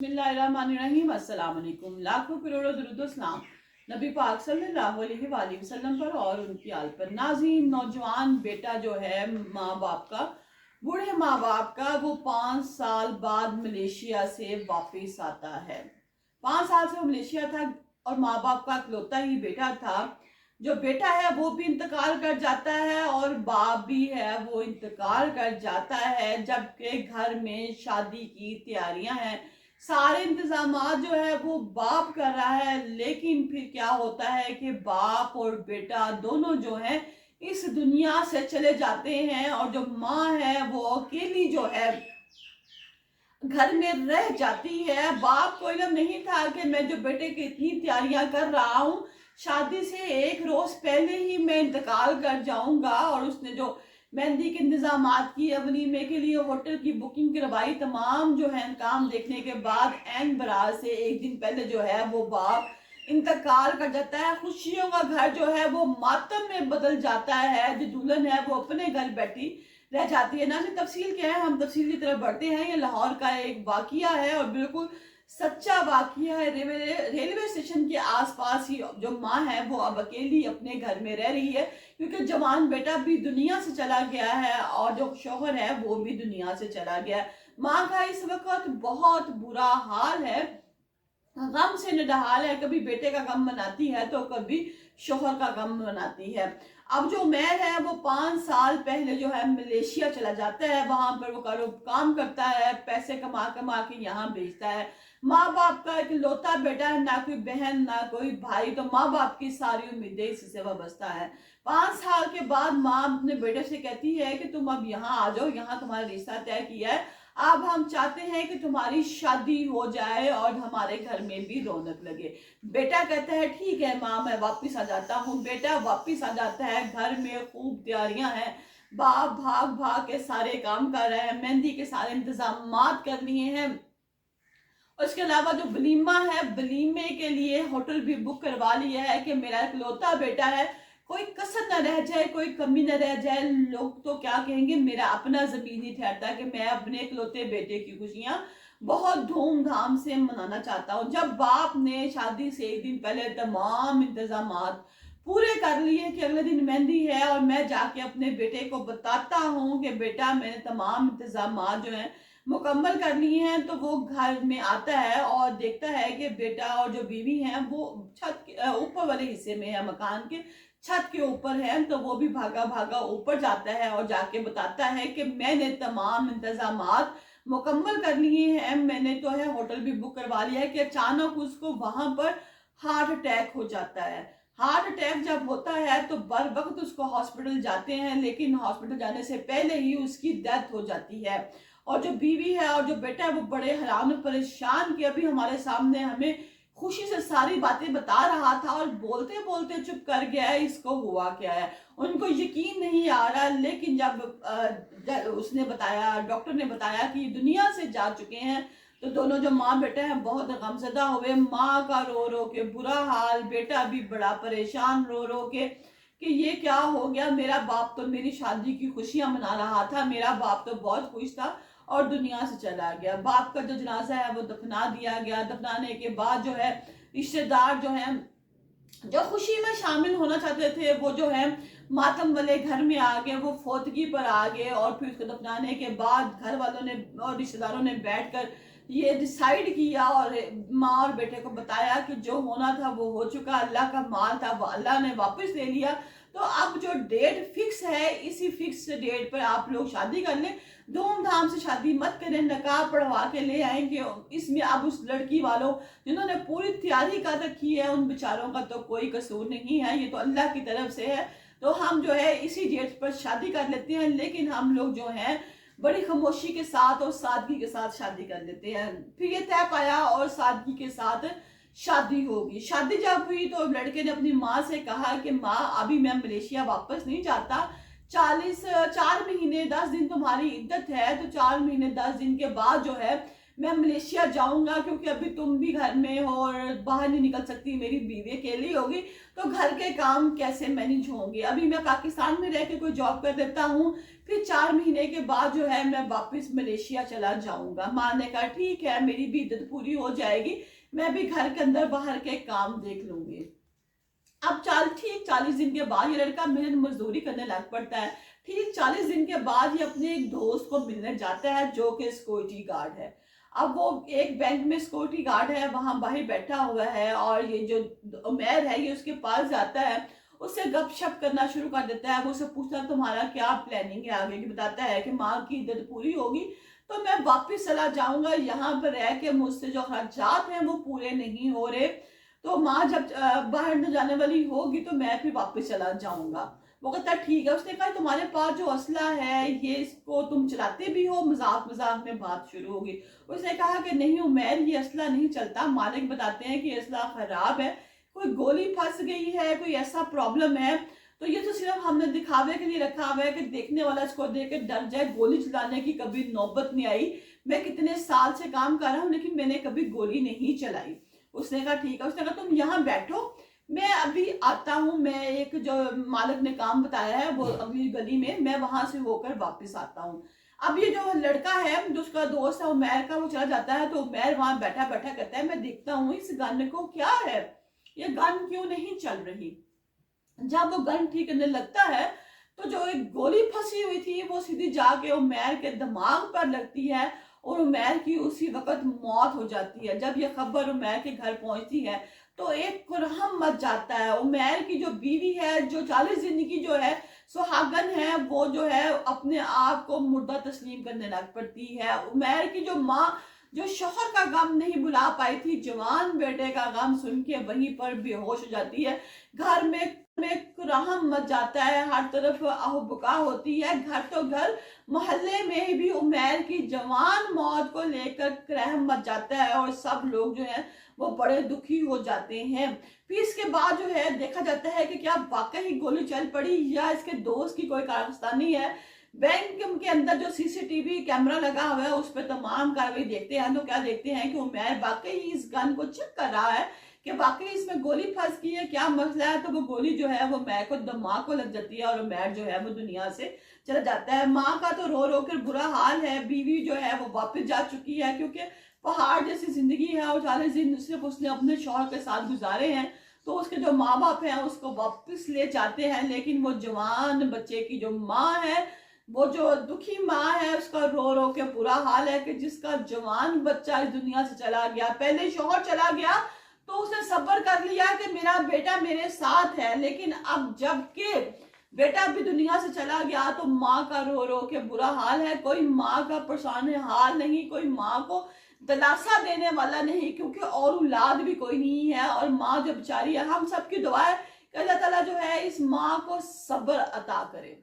बिस्मिल्लाहिर्रहमानिर्रहीम। अस्सलाम वालेकुम। लाखों करोड़ों दुरूद व सलाम नबी पाक सल्लल्लाहु अलैहि वसल्लम पर और उनकी आल पर। नाज़रीन, नौजवान बेटा जो है माँ बाप का, बूढ़े माँ बाप का, वो 5 साल बाद मलेशिया से वापस आता है। 5 साल से वो मलेशिया था और माँ बाप का इकलौता ही बेटा था। जो बेटा है वो भी इंतकाल कर जाता है और बाप भी है वो इंतकाल कर जाता है, जबकि घर में शादी की तैयारियां हैं। सारे इंतजामात जो है वो बाप कर रहा है, लेकिन फिर क्या होता है कि बाप और बेटा दोनों जो है इस दुनिया से चले जाते हैं और जो माँ है वो अकेली जो है घर में रह जाती है। बाप को इल्म नहीं था कि मैं जो बेटे की इतनी तैयारियां कर रहा हूँ, शादी से एक रोज पहले ही मैं इंतकाल कर जाऊंगा। और उसने जो मेहंदी के इंतजामात किए, वलीमे के लिए होटल की बुकिंग करवाई, तमाम जो है काम देखने के बाद एन बरात से एक दिन पहले जो है वो बाप इंतकाल कर जाता है। खुशियों का घर जो है वो मातम में बदल जाता है। जो दुल्हन है वो अपने घर बैठी रह जाती है। ना सिर्फ तफसील क्या है, हम तफसील की तरफ बढ़ते हैं। ये लाहौर का एक वाकिया है और बिल्कुल सच्चा वाकिया है। रेलवे स्टेशन के आसपास ही जो माँ है वो अब अकेली अपने घर में रह रही है, क्योंकि जवान बेटा भी दुनिया से चला गया है और जो शोहर है वो भी दुनिया से चला गया है। माँ का इस वक्त बहुत बुरा हाल है, गम से निढाल है। कभी बेटे का गम मनाती है तो कभी शोहर का गम मनाती है। अब जो मेयर है वो 5 साल पहले जो है मलेशिया चला जाता है, वहां पर वो काम करता है, पैसे कमा कमा के यहाँ भेजता है। माँ बाप का इकलौता बेटा है, ना कोई बहन ना कोई भाई, तो माँ बाप की सारी उम्मीदें इसी से वाबस्ता है। 5 साल के बाद माँ अपने बेटे से कहती है कि तुम अब यहाँ आ जाओ, यहाँ तुम्हारा रिश्ता तय किया है, अब हम चाहते हैं कि तुम्हारी शादी हो जाए और हमारे घर में भी रौनक लगे। बेटा कहता है ठीक है माँ, मैं वापस आ जाता हूँ। बेटा वापस आ जाता है, घर में खूब तैयारियां हैं, बाप भाग भाग के सारे काम कर रहे हैं, मेहंदी के सारे इंतजाम कर लिए हैं। उसके अलावा जो वलीमा है, वलीमे के लिए होटल भी बुक करवा लिया है कि मेरा इकलौता बेटा है, कोई कसर न रह जाए, कोई कमी न रह जाए। लोग तो क्या कहेंगे, मेरा अपना जमीन नहीं ठहरता कि मैं अपने इकलौते बेटे की खुशियां बहुत धूमधाम से मनाना चाहता हूँ। जब बाप ने शादी से एक दिन पहले तमाम इंतजाम पूरे कर लिए कि अगले दिन मेहंदी है और मैं जाके अपने बेटे को बताता हूँ कि बेटा मैंने तमाम इंतजाम जो है मुकम्मल कर लिए हैं, तो वो घर में आता है और देखता है कि बेटा और जो बीवी हैं वो छत के ऊपर वाले हिस्से में है, मकान के छत के ऊपर है। तो वो भी भागा भागा ऊपर जाता है और जाके बताता है कि मैंने तमाम इंतजामात मुकम्मल कर लिए हैं, मैंने तो है होटल भी बुक करवा लिया है। कि अचानक उसको वहां पर हार्ट अटैक हो जाता है। हार्ट अटैक जब होता है तो बर वक्त उसको हॉस्पिटल जाते हैं, लेकिन हॉस्पिटल जाने से पहले ही उसकी डेथ हो जाती है। और जो बीवी है और जो बेटा है वो बड़े हैरान परेशान कि अभी हमारे सामने हमें खुशी से सारी बातें बता रहा था और बोलते बोलते चुप कर गया है, इसको हुआ क्या है। उनको यकीन नहीं आ रहा, लेकिन जब उसने बताया, डॉक्टर ने बताया कि दुनिया से जा चुके हैं, तो दोनों जो माँ बेटा हैं बहुत गमजदा हुए। माँ का रो रो के बुरा हाल, बेटा भी बड़ा परेशान रो रो के कि ये क्या हो गया, मेरा बाप तो मेरी शादी की खुशियां मना रहा था, मेरा बाप तो बहुत खुश था और दुनिया से चला गया। बाप का जो जनाजा है वो दफना दिया गया। दफनाने के बाद जो है रिश्तेदार जो है जो खुशी में शामिल होना चाहते थे वो जो है मातम वाले घर में आ गए, वो फोतगी पर आ गए। और फिर उसको दफनाने के बाद घर वालों ने और रिश्तेदारों ने बैठकर ये डिसाइड किया और माँ और बेटे को बताया कि जो होना था वो हो चुका, अल्लाह का माल था वो अल्लाह ने वापस ले लिया। तो अब जो डेट फिक्स है, इसी फिक्स डेट पर आप लोग शादी कर लें, धूमधाम से शादी मत करें, नकाब पढ़वा के ले आएंगे। इसमें अब उस लड़की वालों जिन्होंने पूरी तैयारी कर रखी है उन बेचारों का तो कोई कसूर नहीं है, ये तो अल्लाह की तरफ से है। तो हम जो है इसी डेट पर शादी कर लेते हैं, लेकिन हम लोग जो है बड़ी खामोशी के साथ और सादगी के साथ शादी कर लेते हैं। फिर ये तय पाया और सादगी के साथ शादी होगी। शादी जब हुई तो लड़के ने अपनी माँ से कहा कि माँ अभी मैं मलेशिया वापस नहीं जाता, 4 महीने 10 दिन तुम्हारी इद्दत है, तो 4 महीने 10 दिन के बाद जो है मैं मलेशिया जाऊंगा क्योंकि अभी तुम भी घर में हो और बाहर नहीं निकल सकती, मेरी बीवी अकेली होगी, तो घर के काम कैसे मैनेज होंगे। अभी मैं पाकिस्तान में रह के कोई जॉब कर देता हूँ, फिर 4 महीने के बाद जो है मैं वापस मलेशिया चला जाऊंगा। माँ ने कहा ठीक है, मेरी भी इद्दत पूरी हो जाएगी, मैं भी घर के अंदर बाहर के काम देख लूंगी। अब ठीक 40 दिन के बाद ये लड़का मेहनत मजदूरी करने लग पड़ता है। ठीक 40 दिन के बाद ये अपने एक दोस्त को मिलने जाता है जो कि सिक्योरिटी गार्ड है। अब वो एक बैंक में सिक्योरिटी गार्ड है, वहां बाहर बैठा हुआ है और ये जो उमैर है ये उसके पास जाता है, उससे गपशप करना शुरू कर देता है। वो उससे पूछता है तुम्हारा क्या प्लानिंग है आगे की। बताता है कि माँ की इद्दत पूरी होगी तो मैं वापस चला जाऊंगा, यहाँ पर रह के मुझसे जो खर्चात हैं वो पूरे नहीं हो रहे, तो माँ जब बाहर न जाने वाली होगी तो मैं फिर वापस चला जाऊंगा। वो कहता ठीक है। उसने कहा तुम्हारे पास जो असला है ये इसको तुम चलाते भी हो। मजाक मजाक में बात शुरू होगी। उसने कहा कि नहीं उमैर ये असला नहीं चलता। मालिक बताते हैं कि असला खराब है, कोई गोली फंस गई है, कोई ऐसा प्रॉब्लम है, तो ये तो सिर्फ हमने दिखावे के लिए रखा हुआ है कि देखने वाला इसको देख के डर जाए। गोली चलाने की कभी नौबत नहीं आई, मैं कितने साल से काम कर रहा हूँ लेकिन मैंने कभी गोली नहीं चलाई। उसने कहा ठीक है। उसने कहा तुम यहाँ बैठो, मैं अभी आता हूँ, मैं एक जो मालिक ने काम बताया है वो अगली गली में, मैं वहां से होकर वापस आता हूँ। अब ये जो लड़का है जो उसका दोस्त है उमैर का, वो चला जाता है तो उमैर वहां बैठा बैठा कहता है मैं देखता हूँ इस गन को क्या है, ये गन क्यों नहीं चल रही। जब वो गन ठीक करने लगता है तो जो एक गोली फंसी हुई थी वो सीधी जाके उमैर के दिमाग पर लगती है और उमैर की उसी वक्त मौत हो जाती है। जब ये खबर उमैर के घर पहुंचती है तो एक कुरहम मच जाता है। उमैर की जो बीवी है, जो 40 दिन की जो है सुहागन है, वो जो है अपने आप को मुर्दा तस्लीम करने लग पड़ती है। उमैर की जो माँ जो शोहर का गम नहीं भुला पाई थी, जवान बेटे का गम सुन के वहीं पर बेहोश हो जाती है। घर में कुरहम मच जाता है, हर तरफ आहो-बुका होती है। घर तो घर, मोहल्ले में भी उमैर की जवान मौत को लेकर करहम मच जाता है और सब लोग जो है वो बड़े दुखी हो जाते हैं। फिर इसके बाद जो है देखा जाता है कि क्या वाकई गोली चल पड़ी या इसके दोस्त की कोई कारस्तानी है। बैंक के अंदर जो सीसीटीवी कैमरा लगा हुआ है उस पर तमाम कार्रवाई देखते हैं तो क्या देखते हैं कि उमैर वाकई इस गन को चेक कर रहा है कि वाकई इसमें गोली फंस गई है, क्या मसला है। तो वो गोली जो है वो उमैर को दिमाग को लग जाती है और उमैर जो है वो दुनिया से चला जाता है। माँ का तो रो रो कर बुरा हाल है, बीवी जो है वो वापस जा चुकी है क्योंकि पहाड़ जैसी जिंदगी है और 40 दिन सिर्फ उसने अपने शौहर के साथ गुजारे हैं, तो उसके जो माँ बाप हैं उसको वापस ले जाते हैं। लेकिन वो जवान बच्चे की जो माँ है, वो जो दुखी माँ है, उसका रो रो के बुरा हाल है कि जिसका जवान बच्चा इस दुनिया से चला गया। पहले शौहर चला गया तो उसने सब्र कर लिया कि मेरा बेटा मेरे साथ है, लेकिन अब जबकि बेटा भी दुनिया से चला गया तो माँ का रो रो के बुरा हाल है। कोई माँ का परेशान हाल नहीं, कोई माँ को दिलासा देने वाला नहीं क्योंकि और औलाद भी कोई नहीं है और माँ जो बेचारी है। हम सबकी दुआ है कि अल्लाह ताला जो है इस माँ को सब्र अता करे।